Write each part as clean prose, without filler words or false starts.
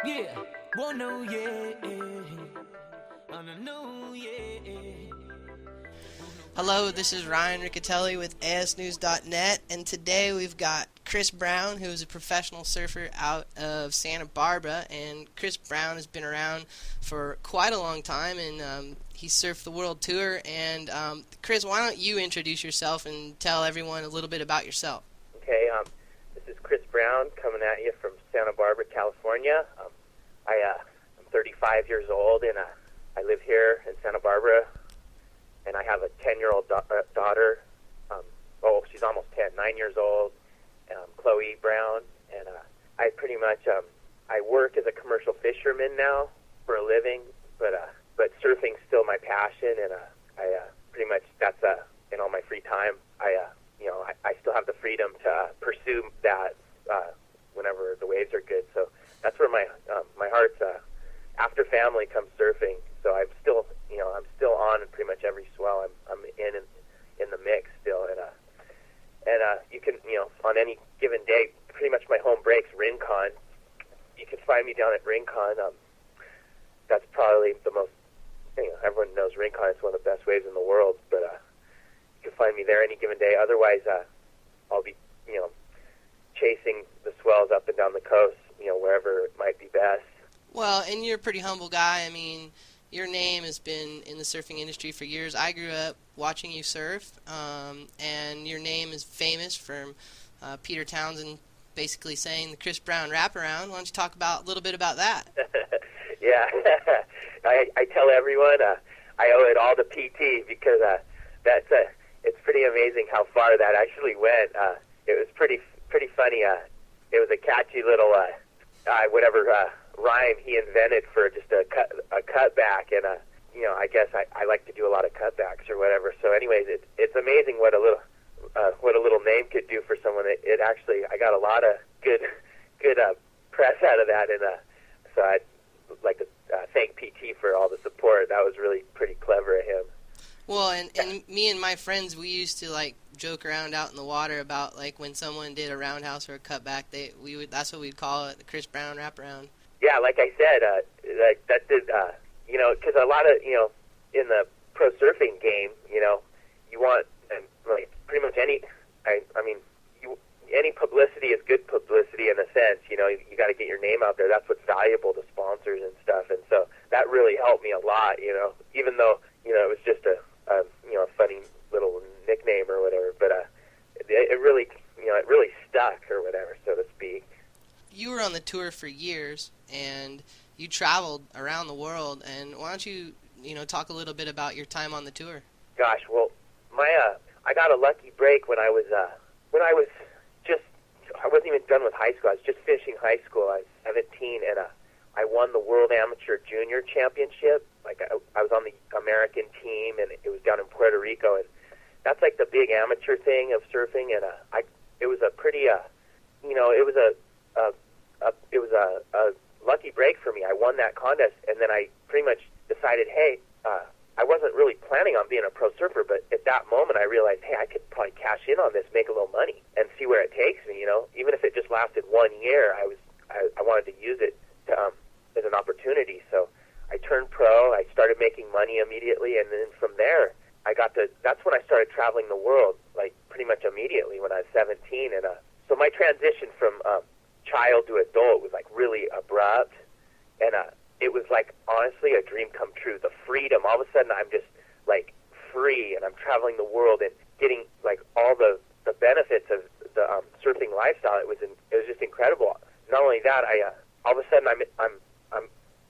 Yeah, well, no, yeah, I don't know, yeah. Hello, this is Ryan Riccitelli with asnews.net, and today we've got Chris Brown, who is a professional surfer out of Santa Barbara. And Chris Brown has been around for quite a long time, and he surfed the World Tour. And Chris, why don't you introduce yourself and tell everyone a little bit about yourself? Okay, this is Chris Brown coming at you from Santa Barbara, California. I'm 35 years old, and I live here in Santa Barbara, and I have a 10-year-old daughter. She's almost 10, 9 years old, Chloe Brown, and I pretty much I work as a commercial fisherman now for a living, but surfing's still my passion, and I pretty much that's in all my free time. I still have the freedom to pursue that whenever the waves are good. So that's where my heart's after family comes surfing. So I'm still on pretty much every swell. I'm in the mix still, and you can on any given day, pretty much my home breaks Rincon. You can find me down at Rincon. That's probably the most everyone knows Rincon. It's one of the best waves in the world, but you can find me there any given day. Otherwise, I'll be chasing the swells up and down the coast, wherever it might be best. Well, and you're a pretty humble guy. I mean, your name has been in the surfing industry for years. I grew up watching you surf, and your name is famous from Peter Townsend basically saying the Chris Brown wraparound. Why don't you talk a little bit about that? Yeah, I tell everyone I owe it all to PT because it's pretty amazing how far that actually went. It was pretty funny. It was a catchy little whatever rhyme he invented for just a cutback, and I guess I like to do a lot of cutbacks or whatever. So, anyways, it's amazing what a little name could do for someone. It actually I got a lot of good press out of that, and so I'd like to thank PT for all the support. That was really pretty clever of him. Well, and me and my friends, we used to joke around out in the water about when someone did a roundhouse or a cutback, that's what we'd call it, the Chris Brown wraparound. Yeah, like I said, that did because a lot of in the pro surfing game, you want pretty much any publicity is good publicity in a sense. You got to get your name out there. That's what's valuable to sponsors and stuff, and so that really helped me a lot. Even though it was just a funny little nickname or whatever, but it really it really stuck or whatever, so to speak. You were on the tour for years, and you traveled around the world. And why don't you talk a little bit about your time on the tour? Gosh, well, I got a lucky break when I was I wasn't even done with high school. I was just finishing high school. I was 17, and I won the World Amateur Junior Championship. I was on the American team, and it was down in Puerto Rico, and that's the big amateur thing of surfing. And it was a pretty it was a lucky break for me. I won that contest, and then I pretty much decided, hey, I wasn't really planning on being a pro surfer, but at that moment I realized, hey, I could probably cash in on this, make a little money, and see where it takes me. Even if it just lasted 1 year, I wanted to use it to, as an opportunity. So I turned pro. I started making money immediately, and then from there, that's when I started traveling the world, pretty much immediately when I was 17. And so my transition from child to adult was really abrupt, and it was honestly a dream come true. The freedom, all of a sudden I'm just free, and I'm traveling the world and getting all the benefits of the surfing lifestyle. It was just incredible. Not only that, all of a sudden I'm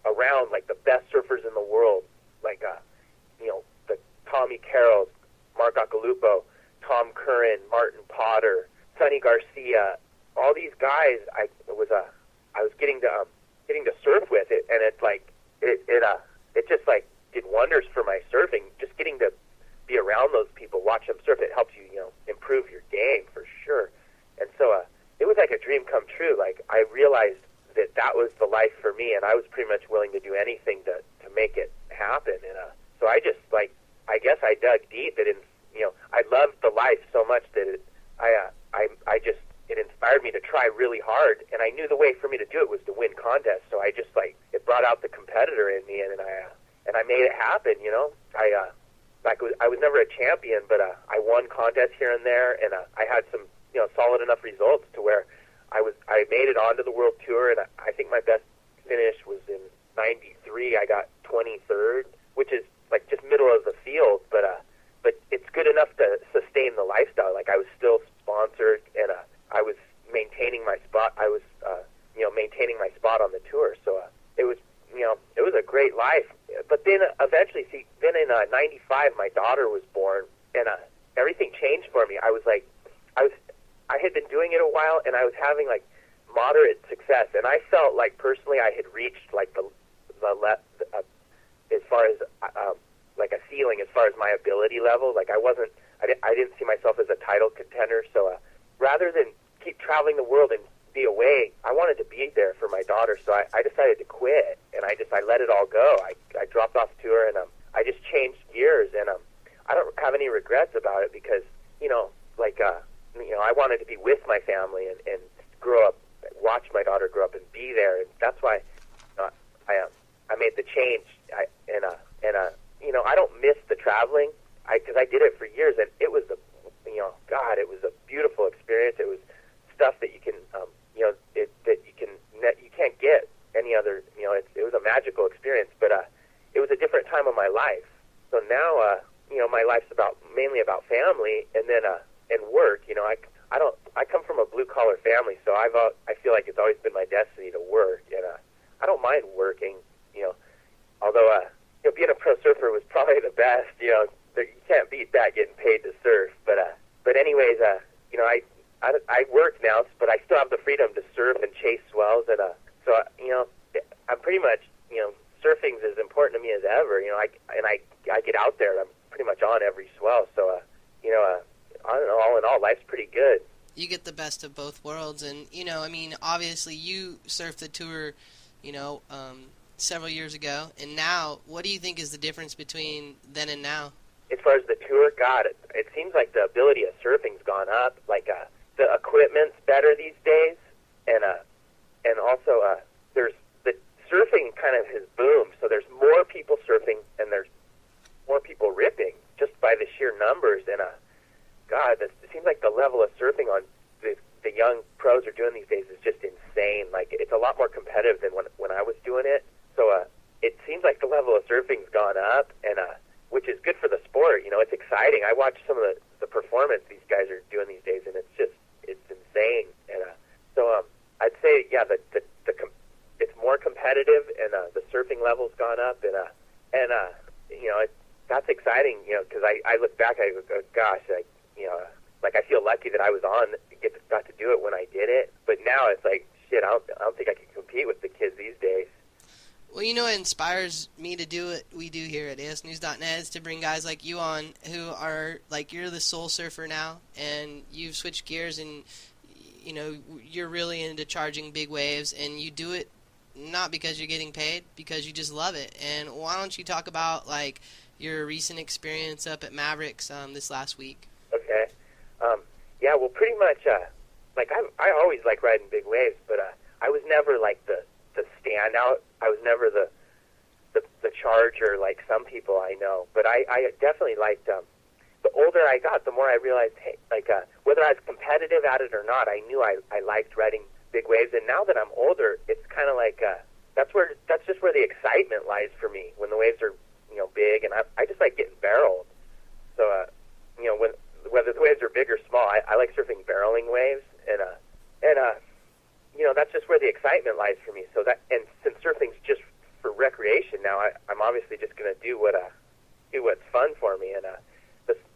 around the best surfers in the world, the Tommy Carrolls, Mark Occhilupo, Tom Curran, Martin Potter, Sonny Garcia, all these guys. I was getting to surf with it, and it just did wonders for my surfing. Just getting to be around those people, watch them surf, it helps you improve your game for sure. And so it was a dream come true. I realized that was the life for me, and I was pretty much willing to do anything to make it happen. And so I just I guess I dug deep. I loved the life so much that it inspired me to try really hard, and I knew the way for me to do it was to win contests. So I just it brought out the competitor in me, and I made it happen. I was never a champion, but I won contests here and there, and I had some solid enough results to where I made it onto the World Tour, and I think my best finish was in '93. I got 23rd, which is just middle of the field, but it's good enough to sustain the lifestyle. I was still sponsored, and I was maintaining my spot. I was maintaining my spot on the tour, so it was it was a great life. But then eventually, then in '95, my daughter was born, and everything changed for me. I had been doing it a while, and I was having moderate success, and I felt personally I had reached as far as a ceiling as far as my ability level. I didn't see myself as a title contender. So rather than keep traveling the world and be away, I wanted to be there for my daughter. So I decided to quit, and I let it all go. I dropped off tour, and I just changed gears, and I don't have any regrets about it because I wanted to be with my family and grow up, watch my daughter grow up and be there, and that's why I made the change. I don't miss the traveling because I did it for years, and it was it was a beautiful experience. It was stuff that you can you can't get any other. It was a magical experience, but it was a different time of my life. So now my life's mainly about family, and then and work. I come from a blue collar family, so I feel like it's always been my destiny to work, and I don't mind working. Although being a pro surfer was probably the best. You can't beat that, getting paid to surf. But anyways, I work now, but I still have the freedom to surf and chase swells, and so I'm pretty much surfing's as important to me as ever. I get out there, and I'm pretty much on every swell. So I don't know. All in all, life's pretty good. You get the best of both worlds, and obviously you surfed the tour, several years ago, and now, what do you think is the difference between then and now? As far as the tour, God, it seems like the ability of surfing's gone up. The equipment's better these days, and also there's the surfing kind of has boomed. So there's more people surfing, and there's more people ripping just by the sheer numbers. And God, it seems like the level of surfing on the young pros are doing these days is just insane. It's a lot more competitive than when I was doing it. So it seems like the level of surfing's gone up, and which is good for the sport. It's exciting. I watch some of the performance these guys are doing these days, and it's insane. And so I'd say, yeah, it's more competitive, and the surfing level's gone up, and that's exciting. Because I look back, I go, gosh, I feel lucky that I was got to do it when I did it. But now it's shit. I don't think I can compete with the kids these days. Well, what inspires me to do what we do here at ASNews.net is to bring guys like you on who are, you're the soul surfer now, and you've switched gears, and, you're really into charging big waves, and you do it not because you're getting paid, because you just love it. And why don't you talk about, your recent experience up at Mavericks this last week? Okay. Yeah, well, pretty much, I always like riding big waves, but I was never, the standout. I was never the charger like some people I know. But I definitely liked, the older I got, the more I realized, hey, whether I was competitive at it or not, I knew I liked riding big waves. And now that I'm older, it's kind of that's just where the excitement lies for me, when the waves are, big, and I just like getting barreled. So, whether the waves are big or small, I like surfing barreling waves, and that's just where the excitement lies for me. So and since surfing's just for recreation now, I'm obviously just going to do what's fun for me. And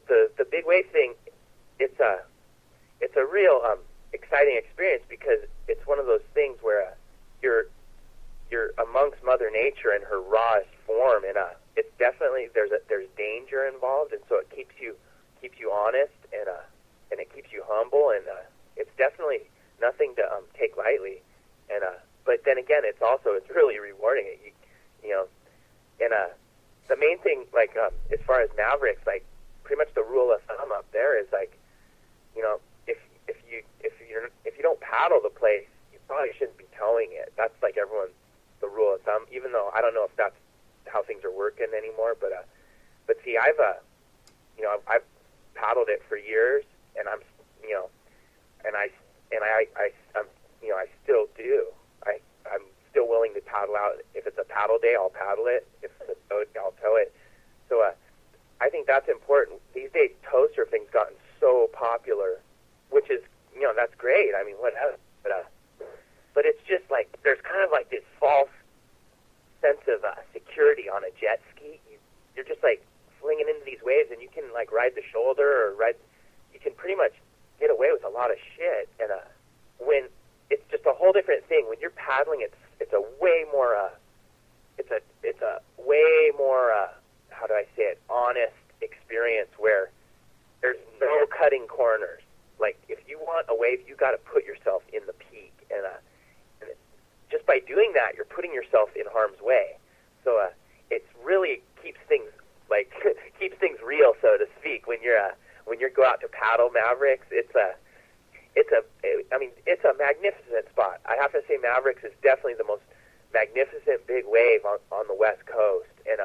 the big wave thing, it's a real exciting experience, because it's one of those things where you're amongst Mother Nature in her rawest form, and it's definitely there's danger involved, and so it keeps you honest, and it keeps you humble, and it's definitely nothing to take lightly. And but then again, it's really rewarding. And the main thing, as far as Mavericks, pretty much the rule of thumb up there is if if you don't paddle the place, you probably shouldn't be towing it. That's like the rule of thumb. Even though I don't know if that's how things are working anymore, but see, I've paddled it for years, and I'm I still do. I'm still willing to paddle out. If it's a paddle day, I'll paddle it. If it's a tow day, I'll tow it. So I think that's important. These days, tow surfing's gotten so popular, which is, that's great. I mean, whatever. But it's just like, there's kind of like this false sense of security on a jet ski. You're just like flinging into these waves, and you can like ride the shoulder you can pretty much get away with a lot of shit. And when it's just a whole different thing. When you're paddling, it's a way more how do I say it, honest experience where there's no cutting corners. Like, if you want a wave, you got to put yourself in the peak, and just by doing that, you're putting yourself in harm's way. So it really keeps things real, so to speak. When you go out to paddle Mavericks, it's a magnificent spot. I have to say, Mavericks is definitely the most magnificent big wave on the West Coast, and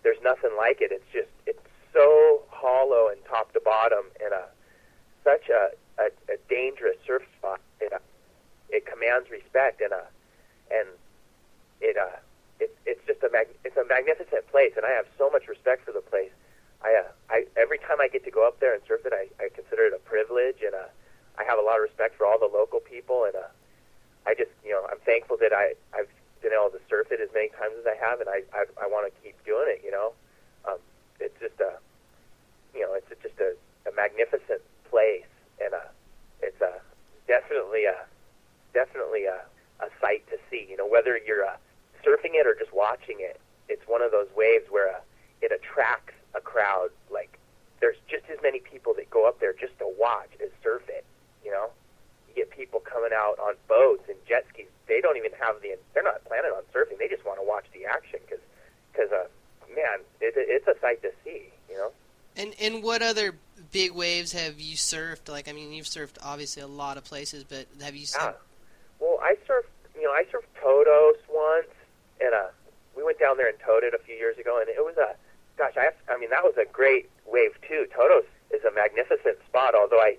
there's nothing like it. It's so hollow and top to bottom, and such a dangerous surf spot. It commands respect, and it's a magnificent place, and I have so much respect for the place. I every time I get to go up there and surf it, I consider it a privilege, and I have a lot of respect for all the local people, and I just, I'm thankful that I've been able to surf it as many times as I have, and I want to keep doing it. It's just a magnificent place, and it's definitely a sight to see. Whether you're surfing it or just watching it, it's one of those waves where it attracts a crowd. Like, there's just as many people that go up there just to watch as surf it. You get people coming out on boats and jet skis. They don't even they're not planning on surfing. They just want to watch the action because man, it's a sight to see. And what other big waves have you surfed? Like, I mean, you've surfed obviously a lot of places, but have you? Well, I surfed Todos once, and we went down there and towed it a few years ago, and it was that was a great wave too. Todos is a magnificent spot, although I'd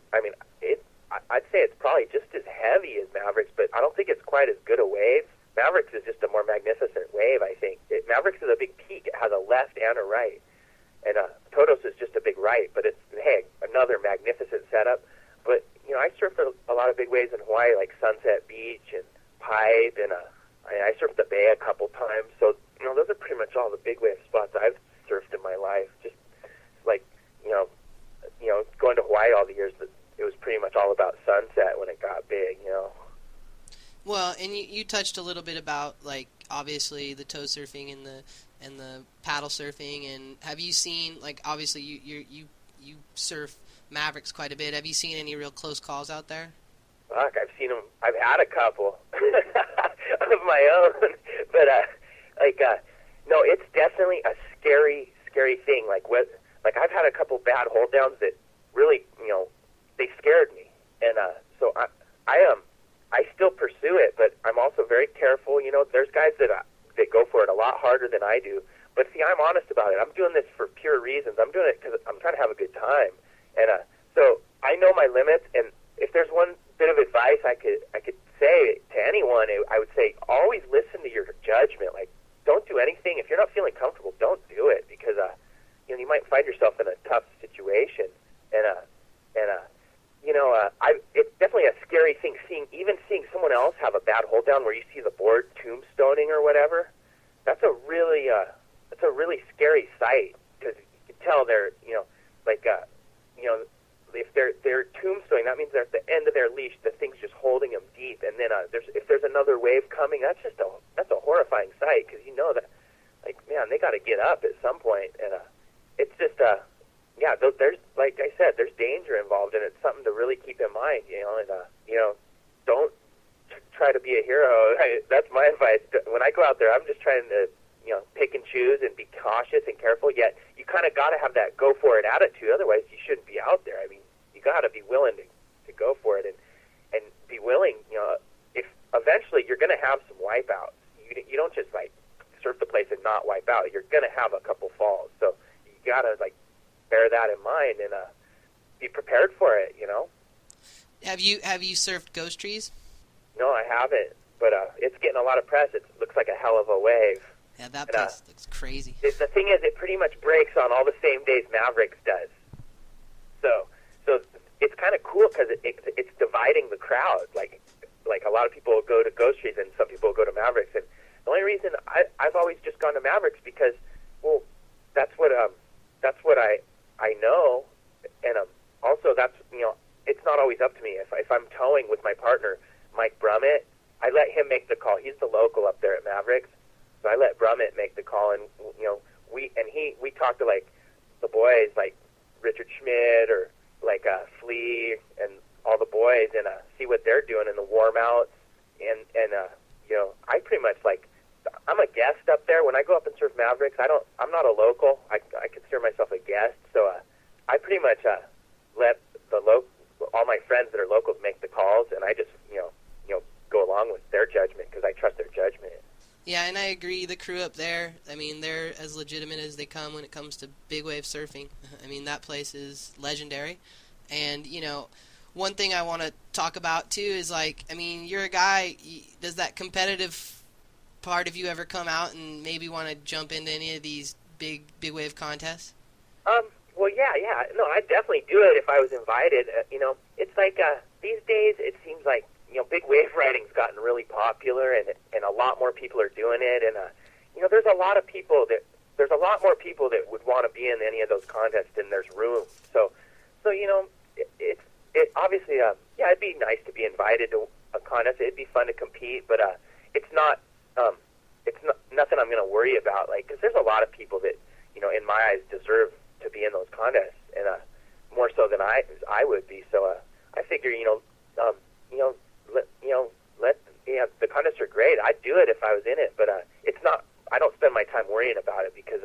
say it's probably just as heavy as Mavericks, but I don't think it's quite as good a wave. Mavericks is just a more magnificent wave, I think. Mavericks is a big peak. It has a left and a right. And Todos is just a big right, but it's, another magnificent setup. But, I surfed a lot of big waves in Hawaii, like Sunset Beach and Pipe, and I surfed the Bay a couple times. So, those are pretty much all the big wave spots I've surfed in my life. Just like, going to Hawaii all the years, it was pretty much all about Sunset when it got big, Well, and you touched a little bit about, like, obviously the tow surfing and the paddle surfing, and have you seen, like, obviously you surf Mavericks quite a bit. Have you seen any real close calls out there? Fuck, I've seen them. I've had a couple of my own, but no, it's definitely a scary thing. Like I've had a couple bad hold downs that really, they scared me, and so I still pursue it, but I'm also very careful. There's guys that go for it a lot harder than I do. But see, I'm honest about it. I'm doing this for pure reasons. I'm doing it because I'm trying to have a good time, and so I know my limits. And if there's one bit of advice I could say to anyone, I would say always listen to your judgment. Like, don't do anything if you're not feeling comfortable. Don't do it because you might find yourself in a tough situation, and it's definitely a scary thing seeing someone else have a bad hold down where you see the board tombstoning or whatever. That's a really scary sight because you can tell they're if they're tombstoning, that means they're at the end of their leash. The thing's just holding them deep, and then if there's another wave coming, that's a horrifying sight because that, like, man, they got to get up at some point, and it's just there's, like I said, there's danger involved, and it's something to really keep in mind, and don't try to be a hero. That's my advice. When I go out there, I'm just trying to, pick and choose and be cautious and careful, yet you kind of got to have that go for it attitude, otherwise you shouldn't be out there. I mean, you got to be willing to go for it, and wipeouts. You don't just like surf the place and not wipe out. You're gonna have a couple falls, so you gotta like bear that in mind and be prepared for it. You know. Have you surfed Ghost Trees? No, I haven't, but it's getting a lot of press. It looks like a hell of a wave. Yeah, that place looks crazy. The thing is, it pretty much breaks on all the same days Mavericks does. So it's kind of cool because it's dividing the crowd. Like a lot of people will go to Ghost Trees and some people will go to Mavericks. And the only reason I've always just gone to Mavericks because, well, that's what I know, and also that's, you know, it's not always up to me. If I'm towing with my partner, Mike Brummett, I let him make the call. He's the local up there at Mavericks, so I let Brummett make the call. And you know, we talk to like the boys, like Richard Schmidt or like Flea and all the boys, and see what they're doing in the warm outs. And you know, I pretty much like, I'm a guest up there. When I go up and surf Mavericks, I'm not a local. I consider myself a guest. So I pretty much let all my friends that are locals make the calls, and I just you know go along with their judgment because I trust their judgment. Yeah, and I agree. The crew up there, I mean, they're as legitimate as they come when it comes to big wave surfing. I mean, that place is legendary. And, you know, one thing I want to talk about, too, is, like, I mean, you're a guy, does that competitive part of you ever come out and maybe want to jump into any of these big wave contests? Well, yeah. No, I'd definitely do it if I was invited. You know, it's like these days it seems like, you know, big wave riding's gotten really popular, and a lot more people are doing it. And you know, there's a lot more people that would want to be in any of those contests than there's room. So you know, it obviously, yeah, it'd be nice to be invited to a contest. It'd be fun to compete, but it's not nothing I'm going to worry about. Like, because there's a lot of people that, you know, in my eyes, deserve to be in those contests, and more so than I would be. So I figure, the contests are great. I'd do it if I was in it, but it's not. I don't spend my time worrying about it because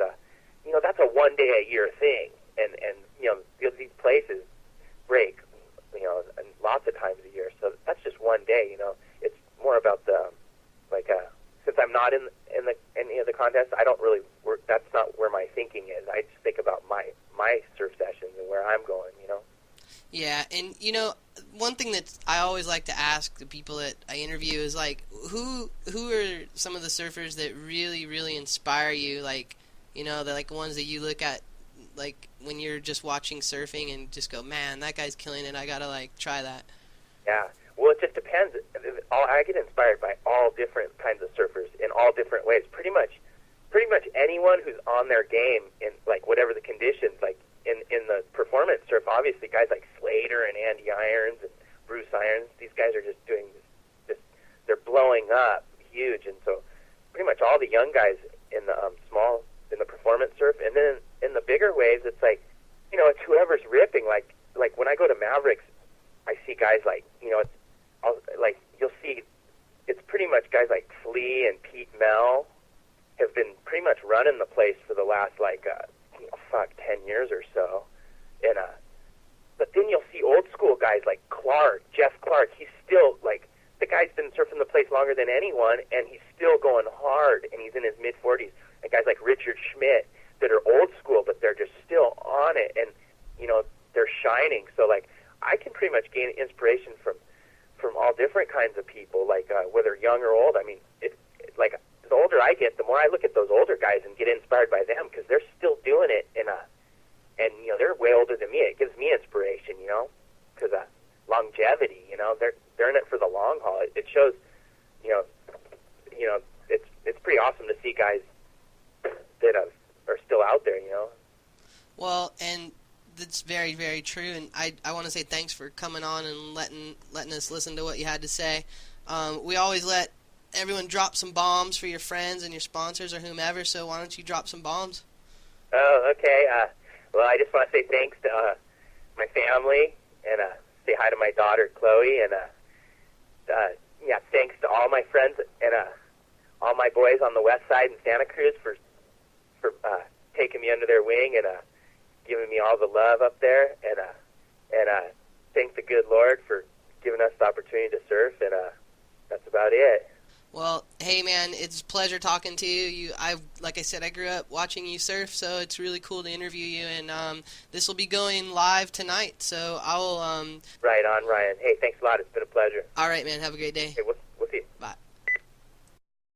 you know, that's a one day a year thing, and you know, these places break, you know, and lots of times a year. So that's just one day. You know, it's more about the since I'm not in any of the contests, I don't really work. That's not where my thinking is. I just think about my surf sessions and where I'm going. You know. Yeah, and you know, one thing that I always like to ask the people that I interview is like, who are some of the surfers that really, really inspire you? Like, you know, the like ones that you look at, like when you're just watching surfing and just go, man, that guy's killing it. I gotta like try that. Yeah. Well, it just depends. I get inspired by all different kinds of surfers in all different ways. Pretty much anyone who's on their game in like whatever the conditions. Like in the performance surf, obviously guys like Slater and Andy Irons and Bruce Irons. These guys are just doing this. They're blowing up huge, and so pretty much all the young guys in the in the performance surf, and then in the bigger waves, it's like, you know, it's whoever's ripping. Like when I go to Mavericks, I see guys like, you know, you'll see, it's pretty much guys like Flea and Pete Mel have been pretty much running the place for the last 10 years or so, and but then you'll see old school guys like Jeff Clark. He's still like, the guy's been surfing the place longer than anyone, and he's still going hard, and he's in his mid-40s. And guys like Richard Schmidt that are old school, but they're just still on it, and you know, they're shining. So like, I can pretty much gain inspiration from all different kinds of people, like whether young or old. I mean, like the older I get, the more I look at those older guys and get inspired by them because they're still doing it, and you know, they're way older than me. It gives me inspiration, you know, because longevity, you know, they're in it for the long haul. It shows, you know, it's pretty awesome to see guys that are still out there, you know. Well, and that's very, very true, and I want to say thanks for coming on and letting us listen to what you had to say. We always let everyone drop some bombs for your friends and your sponsors or whomever, so why don't you drop some bombs? Oh, okay. Well, I just want to say thanks to my family, and say hi to my daughter, Chloe, and yeah, thanks to all my friends and all my boys on the west side in Santa Cruz for taking me under their wing and giving me all the love up there, and thank the good Lord for giving us the opportunity to surf, and that's about it. Well, hey man, it's a pleasure talking to you. Like I said, I grew up watching you surf, so it's really cool to interview you. And this will be going live tonight, so I will. Right on, Ryan. Hey, thanks a lot. It's been a pleasure. All right, man. Have a great day. Okay,